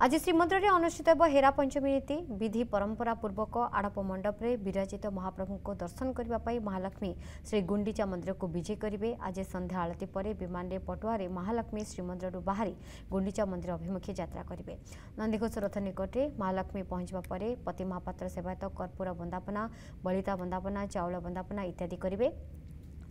आज श्रीमंदिर में अनुष्ठित हेरा पंचमी नीति विधि परंपरा पूर्वक आड़प मंडप में विराजित महाप्रभु को दर्शन करने महालक्ष्मी श्री गुंडीचा मंदिर को विजय करेंगे। आज संध्या आलती पर विमान में पटुआरे महालक्ष्मी श्रीमंदिर बाहरी गुंडीचा मंदिर अभिमुखे यात्रा करेंगे। नंदीघोष रथ निकट में महालक्ष्मी पहुंचवा पर पति महापात्र सेवायत कर्पूर वंदापना, बलिता वंदापना, चाउल वंदापना इत्यादि करेंगे।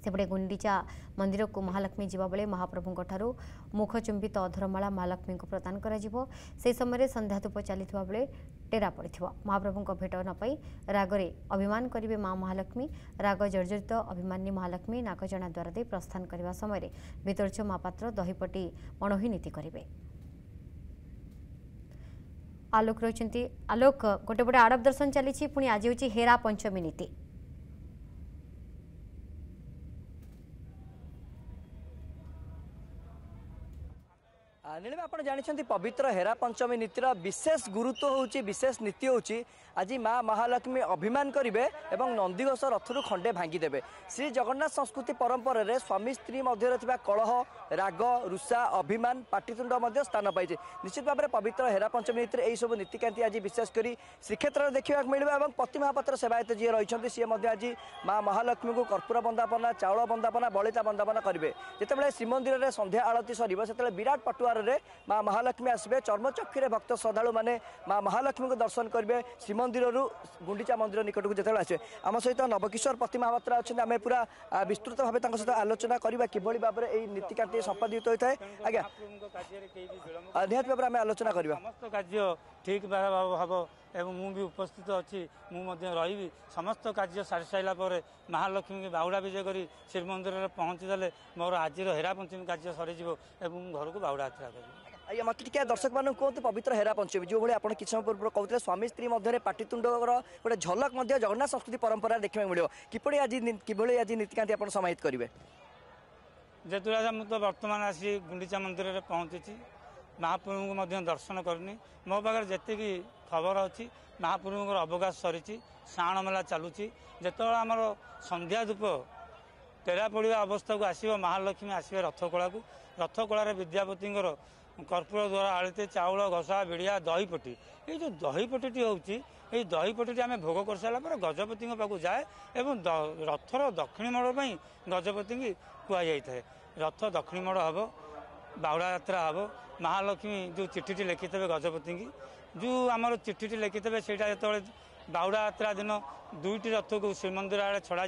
सेपटे गुंडीचा मंदिर को महालक्ष्मी जीवा बेले महाप्रभु ठारू मुखचुंबित अधरमाला महालक्ष्मी को प्रदान करा जिवो। से समय संध्या धूप चलीथिबा बेले टेरा पड़िथिबो। महाप्रभु भेट नपाई रागरे अभिमान करिवे मां महालक्ष्मी। राग जर्जरित अभिमानी महालक्ष्मी नाकजना द्वार दे प्रस्थान करने समय भितरछ महापात्र दहीपटी मणोही नीति करेंगे। आलोक रही आलोक गोटे पटे आड़प दर्शन चली पुणी आज हूँ हेरा पंचमी नीति। नीलिमा आप जानते पवित्र हेरा पंचमी नीतिर विशेष गुरुत्व होची विशेष नीति होची आज माँ महालक्ष्मी अभिमान करेंगे और नंदीघोष रथरू खंडे भांगीदेवे। श्री जगन्नाथ संस्कृति परंपरा रे स्वामी स्त्री मध्य कलह राग रुषा अभिमान पाटितुंड स्थान पाई। निश्चित भाव में पवित्र हेरा पंचमी नीति यही सब नीतिकांति आज विशेषकर श्रीक्षेत्र में देखा मिले और पति महापात्र सेवायत जी रही सी आज माँ महालक्ष्मी को कर्पूर वंदापना, चाउल वंदापना, बलिता वंदापना करेंगे। जितेबाला श्रीमंदिर में संध्या आलती सर से विराट पटुआर माँ महालक्ष्मी आसबे। चर्मचक्षुरे भक्त श्रद्धालु मैंने माँ महालक्ष्मी को दर्शन करेंगे। श्रीमंदिर गुंडीचा मंदिर निकट को जिते आसे आम सहित नवकिशोर पति महापात्र अच्छा आम पूरा विस्तृत भाव सहित आलोचना करवा कि भाव में नीतिकांति संपादित होता है। आज्ञा निहत भाव में आलोचना करवा समस्त कार्य ठीक भाव हम एवं मु भी उपस्थित अच्छी रही समस्त कार्य सारी सारा पर महालक्ष्मी की बाहुड़ा विजय कर श्रीमंदिर में पहुँचीदे मोर आज हेरा पंचमी कार्य सरीज घर को बाहुड़ा यात्रा कर। मत टी दर्शक मान कहते पवित्र हेरा पंचमी जो भाई आप किसी समय पूर्व कहते स्वामी स्त्री मध्य पाटितुंडर गोटे झलक जगन्नाथ संस्कृति परंपरा देखा मिले किपरि आज नीतिकांति आप समाहित करेंगे। जेतुरा मुझे बर्तमान आसी गुंडीचा मंदिर में पहुंची महाप्रभु को दर्शन करनी मो पाखे जी खबर अच्छी महाप्रभु अवकाश सरी साण मेला चलुची जो आमर संध्या धूप टेरा पड़ा अवस्था को आसो महालक्ष्मी आसवे रथकला को रथकलार विद्यापति कर्पूर द्वारा आलती चाउल घसा बिड़िया दहीपटी ये जो दहीपटी होती दहीपटी आम भोग कर सारापर गजपति पाक जाए और रथर दक्षिणी मोड़ पर गजपति की कहुए रथ दक्षिणी मोड़ हम बाहुड़ा यात्रा हम महालक्ष्मी जो चिट्ठी लिखिथे गजपति की जो आमर चिट्ठी लिखिथे से जो बाहुड़ा यात्रा दिन दुईटी रथ को श्रीमंदिर आड़े छड़ा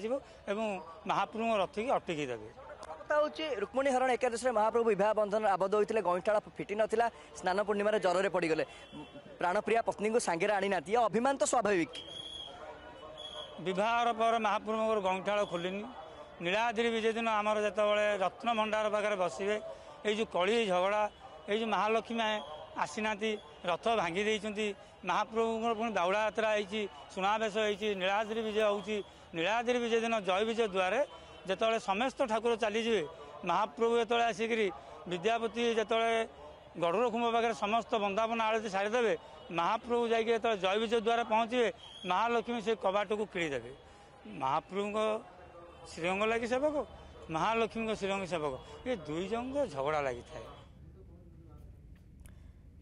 महाप्रभु रथ की अटकी देवे। रुक्मिणी हरण एकादशी महाप्रभु विवाह बंधन आबद्ध होते गईठाला फिटी नाला स्नान पूर्णिमार जर पड़गले प्राणप्रिया पत्नी को सांगे आनी ना अभिमान तो स्वाभाविक। विवाह पर महाप्रभु गईठाल खोलनी नीलाद्रि विजय दिन आमर जो रत्न भंडार पाखे बसवे ये जो कली झगड़ा ये जो महालक्ष्मी आसीना रथ भांगी देती महाप्रभु पुणी बाहुड़ा यात्रा होती सुनावेश होती नीलाद्रि विजय होती नीलाद्रि विजय दिन जय विजय द्वारे जो समस्त ठाकुर चलीजे महाप्रभु जो आसिक विद्यापति जो गढ़ुर खुंब पाखे समस्त वंदापना आलती सारीदे महाप्रभु जाइए जय विजय द्वारा पहुँचे महालक्ष्मी से कबाट को किड़ीदेवे। महाप्रभु को श्रीअंग लगी सेवक महालक्ष्मी को श्रीअंग सेवक ये दुई जन झगड़ा लगी था।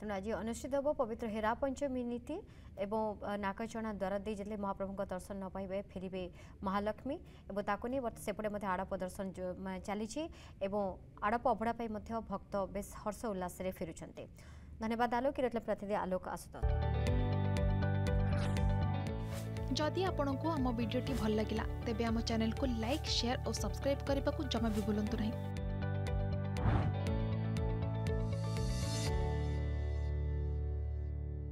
तेणु आज अनुष्ठित हो पवित्र हेरा पंचमी नीति एवं नाकचना द्वारा दे जिले महाप्रभु दर्शन न पाइबे फेरबे महालक्ष्मी और ताको नहीं सेपटे आड़प दर्शन चली आड़प अभड़ा भक्त बेस हर्ष उल्लास फेरुंट। धन्यवाद आलोक प्रतिनिधि आलोक आसुतोष। जदि आपंक आम भिडी भल लगा तेब आम चैनल को लाइक शेयर और सब्सक्राइब करने को जमा भी भूलु नहीं।